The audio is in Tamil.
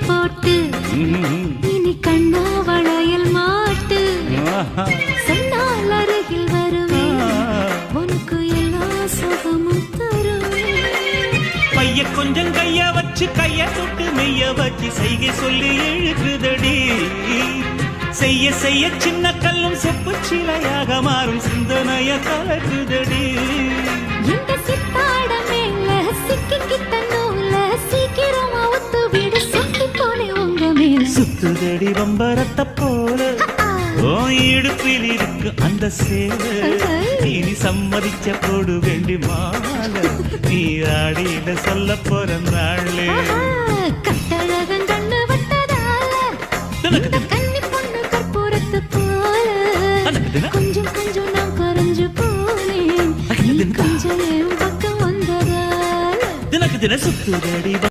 போட்டு இனி கண்ணா வளையல் மாட்டு சொன்னால் அருகில் வருவேன் உனக்கு எல்லா சுகமும் தரும் பைய கொஞ்சம் கைய வச்சு கைய தொட்டு மெய்ய வச்சு செய்கை சொல்லி எழுதுதடி செய்ய செய்ய சின்ன கல்லும் செப்பு சிலையாக மாறும் சிந்தனைய கலக்குதடி இந்த சித்தாட மேல சிக்கிக்கிட்ட நூல சீக்கிரமா ஒத்து விடு சுத்தி போனே உங்க மேல சுத்துதடி வம்பரத்த போல ஓ இடுப்பில் இருக்கு அந்த சேவை இனி சம்மதிச்ச போடு வேண்டி மாலை நீ ஆடியில சொல்ல போற நாளே கட்டழகன் கண்ணு வட்டதால கன்னி பொண்ணு கற்பூரத்து போல கொஞ்சம் கொஞ்சம் நான் கரைஞ்சு போனேன் கொஞ்சம் என் பக்கம் வந்ததால தினக்கு தின சுத்துதடி